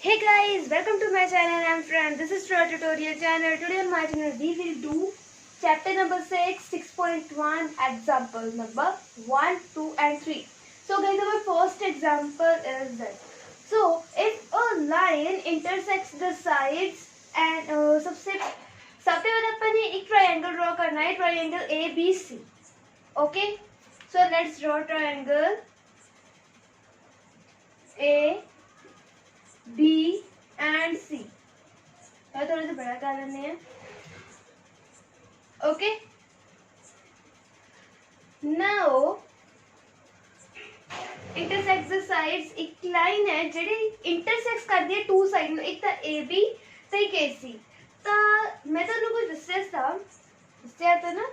Hey guys, welcome to my channel. I'm Fran. This is Shria tutorial channel. Today on my channel we will do chapter number 6, 6.1, example number 1, 2 and 3. So guys, our first example is this. So if a line intersects the sides and सबसे पहले अपन ने एक triangle draw करना है, triangle ABC. Okay, so let's draw triangle A, B and C. थोड़ा सा बड़ा कर लेने हैं. Okay. Now intersects the sides. एक लाइन है ਜਿਹੜੀ intersects करती है two sides ਨੂੰ. एक ਤਾਂ AB ਤੇ ਇੱਕ AC. ਤਾਂ मैं ਤੁਹਾਨੂੰ कुछ ਦੱਸਿਆ था ना,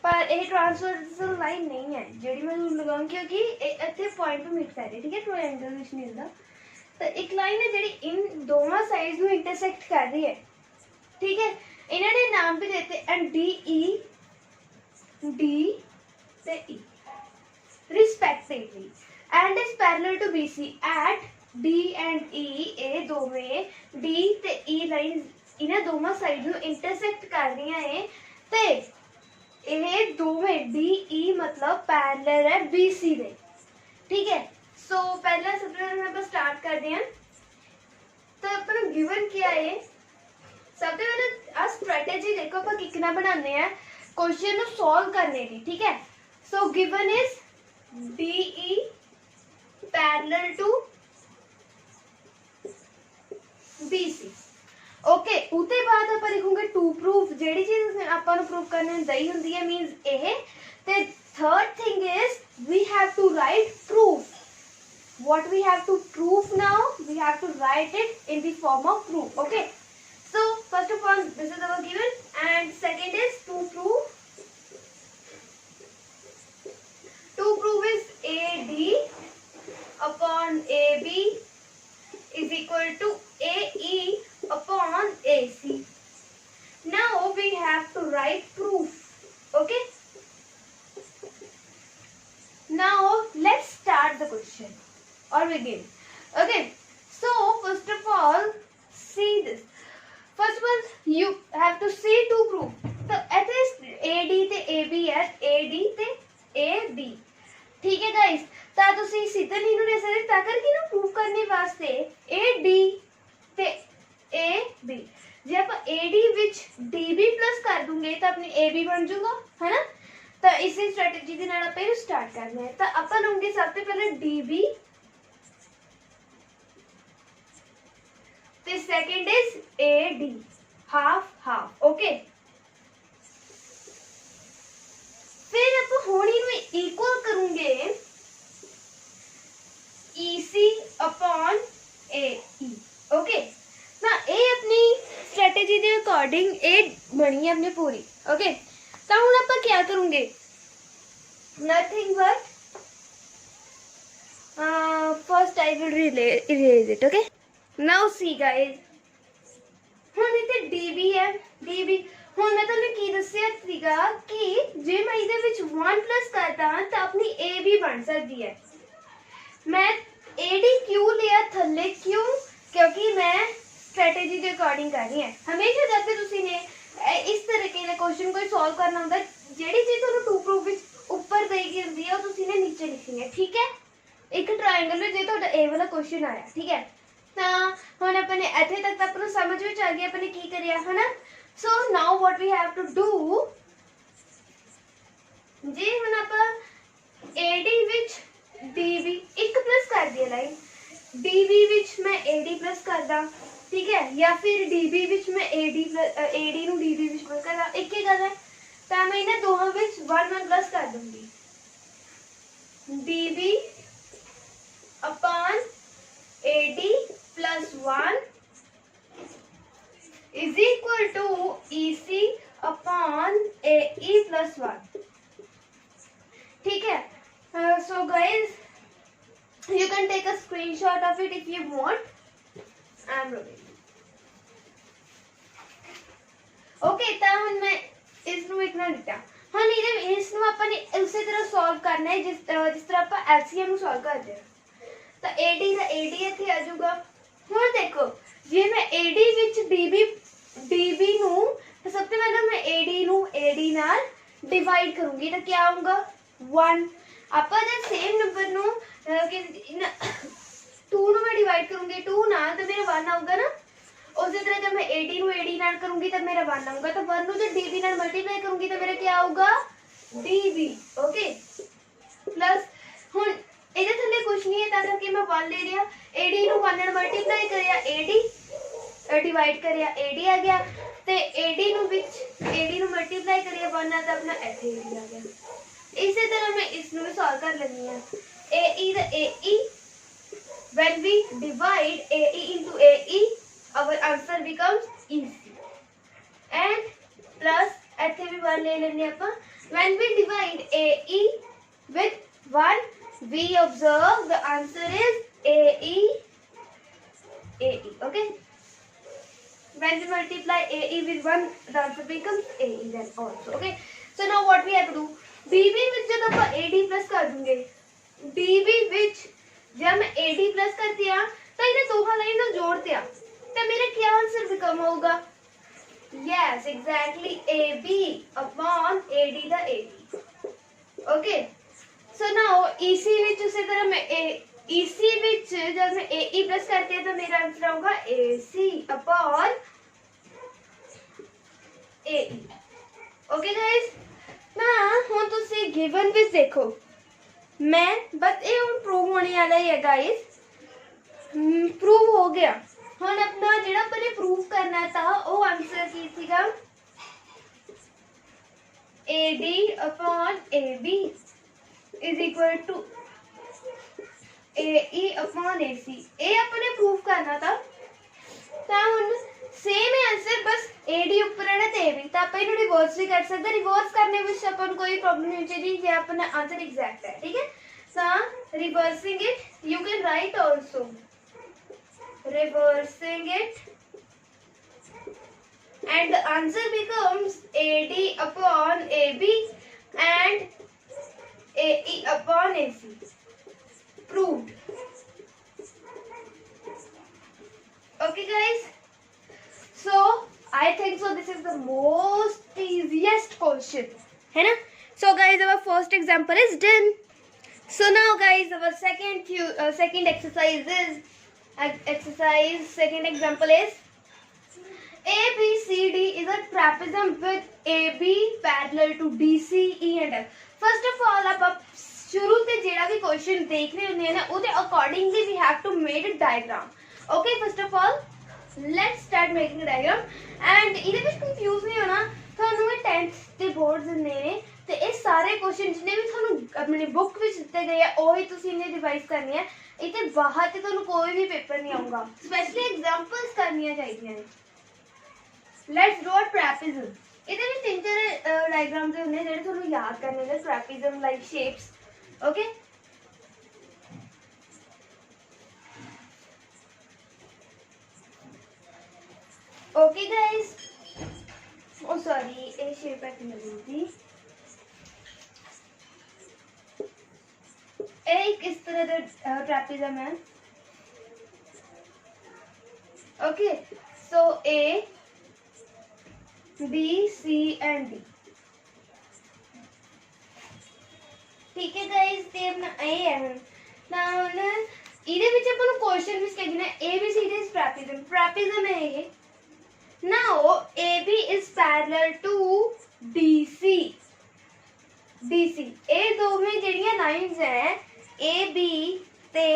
पर ਇਹ ट्रांसवर्सल लाइन नहीं है ਜਿਹੜੀ मैं ਤੁਹਾਨੂੰ ਲਗਾਉਂਗੀ क्योंकि ਇੱਥੇ पॉइंट पे मीट कर रही है. ठीक है, ट्रायंगल ਵਿੱਚ ਮਿਲਦਾ. तो एक लाइन है जी इन दोनों साइड्स में इंटरसेक्ट कर रही है. ठीक है, इन्होंने नाम भी देते एंड डी से E respectively and is parallel to BC at D and E. ए दोवें डी ते ई लाइन इन्हें दोनों साइड में इंटरसेक्ट कर रही है. ते ये दोवें डी ई मतलब पैरेलल है बीसी दे. ठीक है, सो पहला सबसे पहले अपन स्टार्ट करते हैं. तो अपन गिवन क्या है, सबसे पहले आ स्ट्रेटेजी देखो अपन कितना बनाने हैं क्वेश्चन को सॉल्व करने की. ठीक है, so given is DE parallel to BC. Okay, उते बाद अपन लिखूंगे टू प्रूफ. जेडी चीज अपन प्रूफ करने दई हुंदी है मींस ए. ते third thing is we have to write proof. What we have to prove now, we have to write it in the form of proof. Okay, so first of all this is our given and second is to prove is AD upon AB is equal to AE upon AC. Now we have to write proof. Okay, now let's start the question or begin. Okay, so first of all see this. First of all you have to see to prove. So it is AD ਤੇ AB है, AD ਤੇ AB. ठीक है guys, ਤਾਂ ਤੁਸੀਂ ਸਿੱਧਾ ਨਹੀਂ ਨੂੰ ਲੈ ਸਕਦੇ ਤਾਂ ਕਰਕੇ ਨਾ ਪ੍ਰੂਫ ਕਰਨੇ ਵਾਸਤੇ AD ਤੇ AB. ਜੇ ਆਪਾਂ AD ਵਿੱਚ DB ਪਲੱਸ ਕਰ ਦੂੰਗੇ ਤਾਂ ਆਪਣੀ AB ਬਣ ਜਾਊਗਾ, है ना. ਤਾਂ ਇਸੇ ਸਟ੍ਰੈਟਜੀ ਦੇ ਨਾਲ ਆਪਾਂ ਇਹ ਸਟਾਰਟ ਕਰਨਾ ਹੈ. ਤਾਂ ਆਪਾਂ ਲਵਾਂਗੇ ਸਭ ਤੋਂ ਪਹਿਲਾਂ DB the second is AD, half half. Okay, फिर आप होनी में equal करूंगे EC upon AE. Okay, ना ए अपनी स्ट्रेटेजी के अकॉर्डिंग ए बनी है अपनी पूरी. ओके, तो हम आप क्या करूंगे, nothing but first I will erase it. Okay, now see guys, ਹੁਣ ਇੱਥੇ DB ਹੈ. DB ਹੁਣ ਮੈਂ ਤੁਹਾਨੂੰ ਕੀ ਦੱਸਿਆ ਸੀਗਾ ਕਿ ਜੇ ਮੈਂ ਇਹਦੇ ਵਿੱਚ 1 ਪਲੱਸ ਕਰਦਾ ਤਾਂ ਆਪਣੀ AB ਬਣ ਸਕਦੀ ਹੈ. ਮੈਂ AD क्यों लिया थल्ले, क्यों, क्योंकि मैं स्ट्रेटेजी के अकॉर्डिंग कर रही है. हमेशा जब भी तुसी ने इस तरीके के क्वेश्चन कोई सॉल्व करना होता ਜਿਹੜੀ ਚੀਜ਼ ਤੁਹਾਨੂੰ ਟੂ ਪ੍ਰੂਫ ਵਿੱਚ ਉੱਪਰ ਦੇਈ ਗਈ ਹੁੰਦੀ ਹੈ ਉਹ ਤੁਸੀਂ ਨੇ ਨੀਚੇ ਲਿਖਣੀ ਹੈ. ਠੀਕ ਹੈ, ਇੱਕ ਟ੍ਰਾਇੰਗਲ ਵਿੱਚ ਜੇ ਤੁਹਾਡਾ ਇਹ ਵਾਲਾ क्वेश्चन ਆਇਆ. ठीक है, ਤਾਂ ਹੁਣ ਆਪਾਂ ਨੇ ਇੱਥੇ ਤੱਕ ਤਾਂ ਆਪਾਂ ਨੂੰ ਸਮਝ ਵਿੱਚ ਆ ਗਿਆ ਆਪਾਂ ਨੇ ਕੀ ਕਰਿਆ, ਹੈ ਨਾ. ਸੋ ਨਾਓ ਵਾਟ ਵੀ ਹੈਵ ਟੂ ਡੂ, ਜੇ ਹੁਣ ਆਪਾਂ AD ਵਿੱਚ DB ਇੱਕ ਪਲੱਸ ਕਰ ਦਿਆ ਲਾਈਨ, DB ਵਿੱਚ ਮੈਂ AD ਪਲੱਸ ਕਰਦਾ. ਠੀਕ ਹੈ, ਜਾਂ ਫਿਰ DB ਵਿੱਚ ਮੈਂ AD ਨੂੰ DB ਵਿੱਚ ਪਲੱਸ ਕਰਦਾ. ਇੱਕ ਹੀ ਗੱਲ ਹੈ, ਤਾਂ ਮੈਂ ਇਹਨਾਂ ਦੋਹਾਂ ਵਿੱਚ 1 ਪਲੱਸ ਕਰ ਦੂੰਗੀ. DB upon AD plus 1 is equal to EC upon AE plus 1. ठीक है, so guys you can take a screenshot of it if you want. I am ready. Okay, ਤਾਂ ਹੁਣ ਮੈਂ ਇਸ ਨੂੰ ਇਤਨਾ ਲਿਖਿਆ. ਹੁਣ ਇਸ ਨੂੰ ਆਪਾਂ ਨੇ ਉਸੇ ਤਰ੍ਹਾਂ ਸੋਲਵ ਕਰਨਾ ਹੈ ਜਿਸ ਤਰ੍ਹਾਂ ਆਪਾਂ LCM ਨੂੰ ਸੋਲਵ ਕਰਦੇ ਹਾਂ. तो AD का AD ਇੱਥੇ ਆ ਜਾਊਗਾ, हुण देखो जे मैं AD विच DB नू तो सब तो पहले मैं AD नू AD नाल डिवाइड करूंगी तो क्या आऊंगा 1। आपां जे सेम नंबर नू 2 नू मैं डिवाइड करूंगी 2 नाल तो मेरा 1 आऊगा ना। उसी तरह जब मैं AD नू AD नाल करूंगी तब मेरा 1 आऊगा, तो 1 नू जब DB नाल मल्टीप्लाई करूंगी तो मेरा क्या आऊगा DB। ओके प्लस हुण ਇਹਦੇ ਥੱਲੇ ਕੁਝ ਨਹੀਂ ਹੈ ਤਾਂ ਕਰਕੇ ਮੈਂ 1 ਲੈ ਲਿਆ। AD ਨੂੰ 1 ਨਾਲ ਮਲਟੀਪਲਾਈ ਕਰਿਆ AD डिवाइड करिया AD आ गया ते AD ਨੂੰ ਵਿੱਚ AD ਨੂੰ ਮਲਟੀਪਲਾਈ ਕਰਿਆ 1 ਨਾਲ ਤਾਂ ਆਪਣਾ ਇੱਥੇ AD ਆ ਗਿਆ। ਇਸੇ ਤਰ੍ਹਾਂ मैं इस ਨੂੰ सॉल्व कर ਲੈਣੀ ਆ। AE the AE when we divide AE into AE our answer becomes easy and plus ਇੱਥੇ ਵੀ 1 ਲੈ ਲੈਣੇ ਆਪਾਂ। when we divide AE with 1 we observe the answer is AE AE। okay, when we multiply AE with 1 the answer becomes AE then also। okay, so now what we have to do DB ਵਿੱਚ ਜਦ ਆਪਾਂ AD plus ਕਰ ਦੂੰਗੇ DB ਵਿੱਚ जब मैं AD plus करती आ तो इन्हें दोहा लाइन ਨੂੰ जोड़ते आ तो मेरा क्या आंसर बिकम होगा yes exactly AB upon AD the AD। okay, so now EC ਵਿੱਚ उसी तरह मैं EC ਵਿੱਚ जब मैं AE plus करती है तो मेरा आंसर होगा AC upon AE। okay guys, ना ਹੁਣ ਤੁਸੀਂ given ਵਿੱਚ देखो मैं बस ये प्रूव होने वाला ही है गाइस। प्रूव हो गया। ਹੁਣ अपना ਜਿਹੜਾ ਆਪਾਂ ਨੇ प्रूव करना था वो आंसर ਕੀ ਸੀਗਾ AD upon AB is equal to AE upon AC। ये अपने प्रूव करना था ਤਾਂ ਹੁਣ सेम है आंसर बस AD ऊपर है ਤੇ AB ਤਾਂ ਆਪਾਂ ਇਹਨੂੰ ਰਿਵਰਸ ਵੀ ਕਰ ਸਕਦੇ। ਰਿਵਰਸ करने ਵਿੱਚ ਆਪਾਂ ਨੂੰ ਕੋਈ प्रॉब्लम नहीं चाहिए ਜੇ अपना आंसर एग्जैक्ट है। ठीक है, so reversing it you can write also reversing it and the answer becomes AD upon AB and AE upon AC proved। okay guys, so I think so this is the most easiest question है ना। so guys our first example is done। so now guys our second exercise is second example is ABCD is a trapezium with AB parallel to DC E and F। first of all ਆਪਾਂ ਸ਼ੁਰੂ ਤੇ ਜਿਹੜਾ ਵੀ question ਦੇਖ ਰਹੇ ਹੁੰਦੇ ਆ ਨਾ ਉਹਦੇ accordingly we have to make a diagram। okay, first of all let's start making a diagram and ਇਹਦੇ ਵਿੱਚ ਕੰਫਿਊਜ਼ ਨਹੀਂ ਹੋਣਾ। ਤੁਹਾਨੂੰ ਇਹ 10th ਦੇ ਬੋਰਡਸ ਦਿੰਦੇ ਨੇ ਤੇ ਇਹ ਸਾਰੇ ਕੁਐਸਚਨ ਜਿੰਨੇ ਵੀ ਤੁਹਾਨੂੰ ਆਪਣੀ ਬੁੱਕ ਵਿੱਚ ਦਿੱਤੇ ਗਏ ਆ ਉਹੀ ਤੁਸੀਂ ਇਹਨੇ ਰਿਵਾਈਜ਼ ਕਰਨੇ ਆ। ਇੱਥੇ ਬਾਹਰ ਤੇ ਤੁਹਾਨੂੰ ਕੋਈ ਵੀ ਪੇਪਰ ਨਹੀਂ ਆਊਗਾ, ਸਪੈਸ਼ਲੀ ਐਗਜ਼ਾਮਪਲਸ ਕਰਨੀਆਂ ਚਾਹੀਦੀਆਂ ਨੇ। ਲੈਟਸ ਡਰਾ ਟ੍ਰੈਪੀਜ਼ਮ। ਇਹਦੇ ਵਿੱਚ 3-4 ਡਾਇਗਰਾਮਸ ਹੁੰਦੇ ਜਿਹੜੇ ਤੁਹਾਨੂੰ ਯਾਦ ਕਰਨੇ ਨੇ trapezium like shapes. Okay, okay guys, oh sorry ये शेप है नहीं थी। एक इस तरह का ट्रैपेजियम है। Okay, so A B C and D। ठीक है गाइस, ते अपना A है ना। ਇਹਦੇ ਵਿੱਚ ਆਪਾਂ ਨੂੰ ਕੁਐਸਚਨ ਵਿੱਚ ਕਹਿਣਾ ABCD is trapezium। trapezium है ये। Now AB is parallel to DC। DC ये दोवें ਜਿਹੜੀਆਂ ਲਾਈਨਸ ਹੈ AB ਤੇ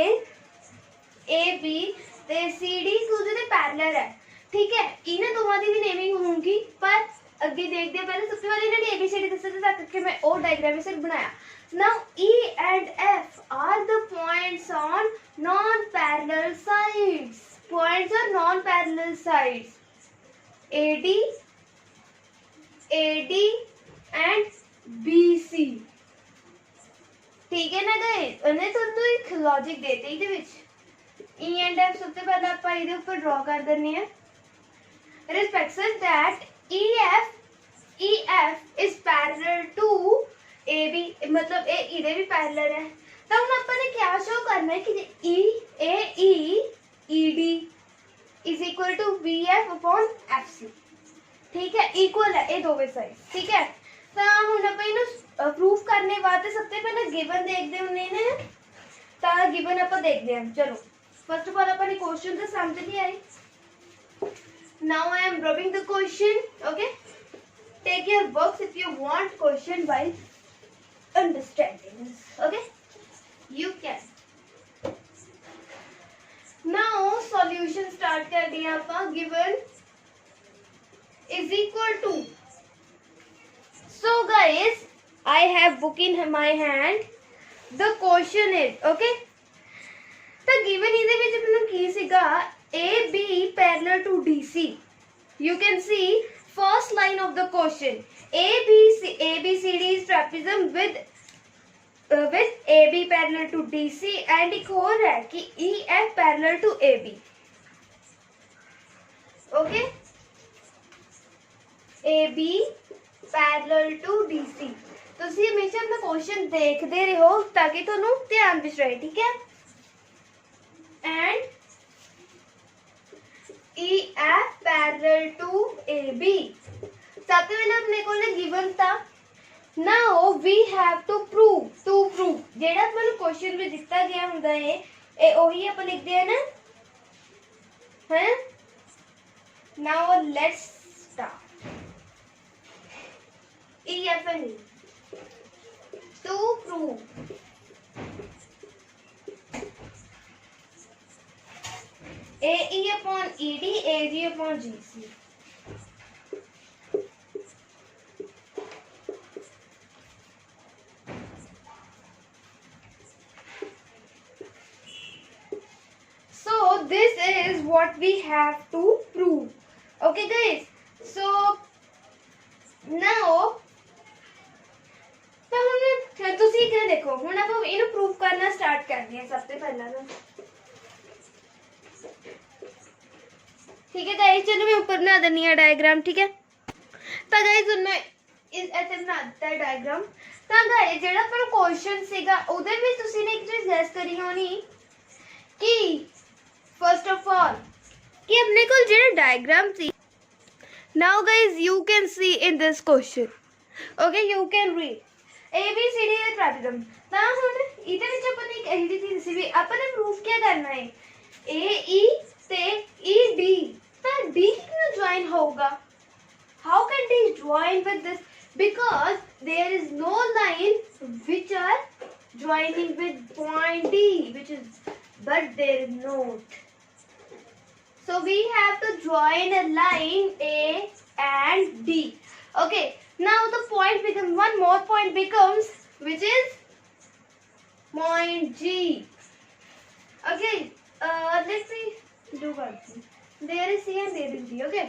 CD ਦੂਜੇ ਦੇ ਪੈਰਲਲ ਹੈ। ਠੀਕ ਹੈ, ਇਹਨਾਂ ਦੋਵਾਂ ਦੀ ਵੀ ਨੇਮਿੰਗ ਹੋਊਗੀ ਪਰ ਅੱਗੇ ਦੇਖਦੇ ਹਾਂ। ਪਹਿਲਾਂ ਸਭ ਤੋਂ ਪਹਿਲਾਂ ਇਹਨਾਂ ਦੀ ABCD ਦੱਸਦੇ ਤਾਂ ਕਰਕੇ ਮੈਂ ਉਹ ਡਾਇਗਰਾਮ ਸਿਰ ਬਣਾਇਆ। Now E and F are the points on non-parallel sides। points are non-parallel sides AD and BC। ठीक है ना गाइस, उन्हें ਤੁਹਾਨੂੰ ਇੱਕ ਲੌਜਿਕ ਦੇਤੇ ਇਹਦੇ ਵਿੱਚ E and F ਸਭ ਤੋਂ ਪਹਿਲਾਂ ਆਪਾਂ ਇਹਦੇ ਉੱਪਰ ਡਰਾ ਕਰ ਦਿੰਨੇ ਆ। respects that EF is parallel to AB मतलब ਇਹ ਇਹਦੇ ਵੀ ਪੈਰਲਲ ਹੈ। ਤਾਂ ਹੁਣ ਆਪਾਂ ਨੇ ਕਿਆ ਸ਼ੋ ਕਰਨਾ ਹੈ ਕਿ AE ED VF upon FC। ठीक है, इक्वल है ये दोवे साइड। ठीक है, तो हुण आपां इहनूं प्रूफ करने वास्ते सबसे पहले गिवन देखदे हुंदे ने, तां गिवन आपां देखदे हां। चलो फर्स्ट ऑफ ऑल आपां क्वेश्चन तो समझ नहीं आई। Now I am rubbing the question, okay? Take your books if you want question wise understanding, okay? You can now solution start कर दिया आपा। given is equal to, so guys I have book in my hand, the question is, okay? तो given ਇਹਦੇ ਵਿੱਚ ਮੈਨੂੰ ਕੀ ਸੀਗਾ, AB parallel to DC। you can see first line of the question, ABCD is trapezium with AB parallel to DC, and एक और है कि EF parallel to AB, okay? AB parallel to DC। ਤੁਸੀਂ ਹਮੇਸ਼ਾ ਆਪਣਾ क्वेश्चन देखते रहो ताकि ਤੁਹਾਨੂੰ ਧਿਆਨ ਵਿੱਚ ਰਹੇ। ठीक है, and EF parallel to AB सब तो पहले अपने को गिवन था। Now we have to prove जेड़ा अपन क्वेश्चन में दिता गया हुंदा है ए ओही अपन लिखदे हैं ना, हैं? Now let's start. EF and E to prove AE upon ED, AG upon GC। So this is what we have to prove, okay guys? So now तो हम तुसी क्या देखो हुण आप इनु प्रूव करना स्टार्ट करते हैं सबसे पहला ना। ठीक है गाइस, चलो मैं ऊपर बना देनी है डायग्राम। ठीक है, तो गाइस मैं इस ऐसे बना दिता है डायग्राम। तो गाइस जेड़ा अपन क्वेश्चन सीगा उदे में तुसी ने एक चीज गैस करी होनी कि फर्स्ट ऑफ ऑल कि अपने को जेड़ा डायग्राम सी। Now guys you can see in this question, okay? You can read ABCD है ट्रापेजियम। तो हुण इहदे विच अपन एक एही चीज सी भी अपन ने प्रूफ क्या करना है, AE से ED तो D कितना ज्वाइन होगा। How can D join with this? Because there is no line which are joining with point D, which is, but there is not. So we have to join a line A and D. Okay. Now the point becomes, one more point becomes, which is point G. Okay. Let me do one thing. There is C and there is D. Okay.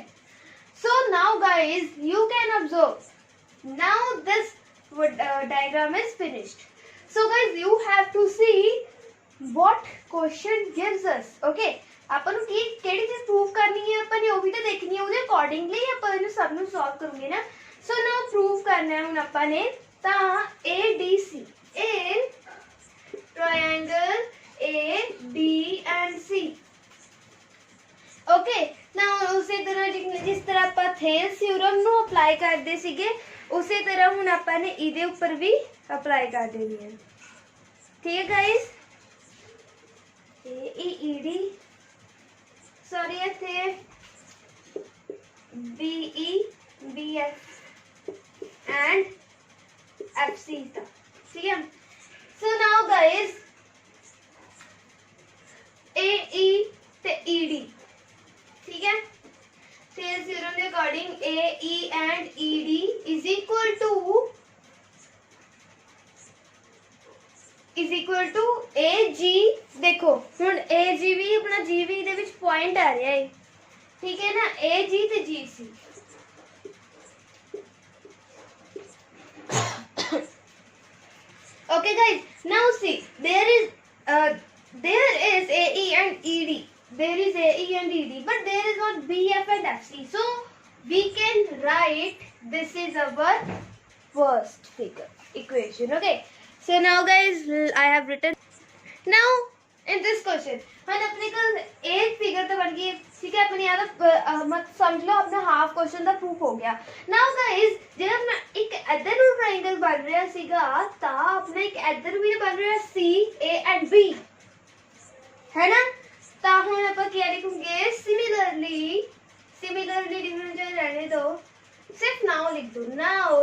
So now guys, you can observe. Now this diagram is finished. So guys, you have to see what question gives us. Okay. अपन की केड़ी चीज prove करनी है, अपन वो भी तो देखनी है, उसे अकॉर्डिंगली अपन सब नु सॉल्व करूंगे ना। सो नाउ प्रूव करना है हुन अपन ने ता ADC ए ट्रायंगल ADC। ओके, नाउ उसी तरह जिस तरह अपन थेल्स थ्योरम नु अप्लाई करदे सीगे उसी तरह हुन अपन ने इदे ऊपर भी अप्लाई कर देनी है। ठीक है गाइस, AED सॉरी थे BE BF and FC था। ठीक है, so now guys AE ते ED, ठीक है, सेल्स थ्योरम के according AE and ED is equal to AG। देखो हुन AG भी अपना G भी दे विच पॉइंट आ रहा है। ठीक है ना, AG ते GC। Okay guys, now see there is AE and ED, there is AE and ED, but there is not BF and FC. So we can write this is our first figure equation. Okay, so now guys I have written now in this question हम अपने को एक figure तो बन गई। ठीक है, अपने यहाँ क्वेश्चन ਦਾ ਪ੍ਰੂਫ ਹੋ ਗਿਆ। ਨਾਓ ਗਾਇਜ਼ ਜੇ ਆਪਣਾ ਇੱਕ ਇੱਧਰ ਨੂੰ ਟ੍ਰਾਇੰਗਲ ਬਣ ਰਿਹਾ ਸੀਗਾ ਤਾਂ ਆਪਣਾ ਇੱਕ ਇੱਧਰ ਵੀ ਬਣ ਰਿਹਾ C A and B है ना। तो हम आप क्या लिखेंगे सिमिलरली लिखना रहने दो, सिर्फ नाउ लिख दो। Now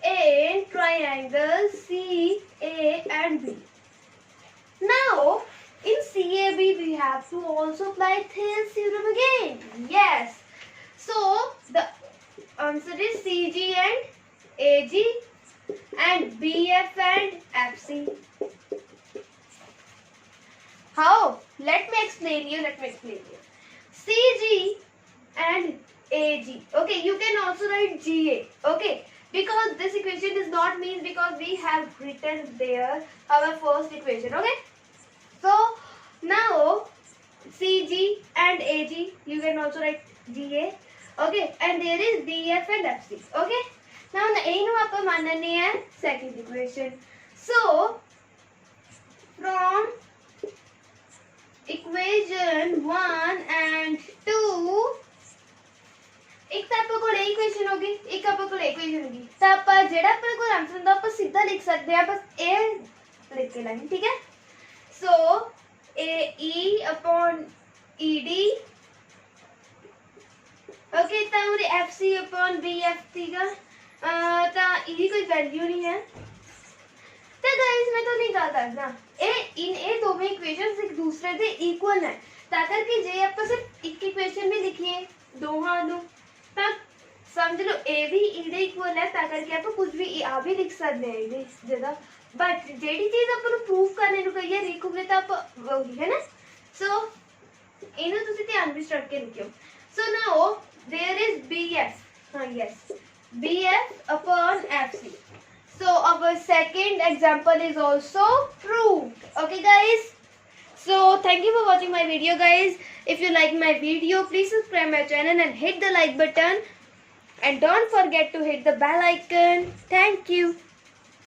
A triangle CA and B। Now in CAB we have to also apply Thales theorem again। Yes, so the answer is CG and AG and BF and FC। How? Let me explain you. CG and AG. Okay, you can also write GA. Okay, because this equation is not means because we have written there our first equation. Okay, so now CG and AG you can also write GA. Okay, and there is BF and FC. Okay, now A nu aapa manane hai second equation। So from equation 1 and 2 ਇੱਕ ਤਾਂ ਆਪਾਂ ਕੋਲ equation ਹੋਗੀ, ਇੱਕ ਆਪਾਂ ਕੋਲ equation ਹੋਗੀ, ਤਾਂ ਆਪਾਂ ਜਿਹੜਾ ਆਪਣੇ ਕੋਲ ਆਨਸਰ ਹੁੰਦਾ ਆਪਾਂ ਸਿੱਧਾ ਲਿਖ ਸਕਦੇ ਆ, ਬਸ ਇਹ ਲਿਖ ਕੇ ਲਾਈਨ। ਠੀਕ ਹੈ, ਸੋ AE upon ED। ਓਕੇ, ਤਾਂ ਉਹਦੇ FC upon BF ਸੀਗਾ, ਤਾਂ ਇਹਦੀ ਕੋਈ ਵੈਲਿਊ ਨਹੀਂ ਹੈ। तो गाइस मैं तो नहीं गल दसदा ये दोवें इक्वेशंस एक दूसरे दे इक्वल है, तां करके जे आप सिर्फ एक इक्वेशन में लिखिए दोहां नु तां समझ लो ए भी ई दे इक्वल है, तां करके आप कुछ भी आ भी लिख सकते हैं इहदे जगह। बट जेडी चीज आप प्रूफ करने नु कहिए लिखोगे तो आप वही है ना। सो इनु तुसी ध्यान भी रख के लिखियो। So now there is BF। हां yes, BF upon FC। So our second example is also proved। Okay guys, so thank you for watching my video guys। If you like my video, please subscribe my channel and hit the like button, and don't forget to hit the bell icon। Thank you।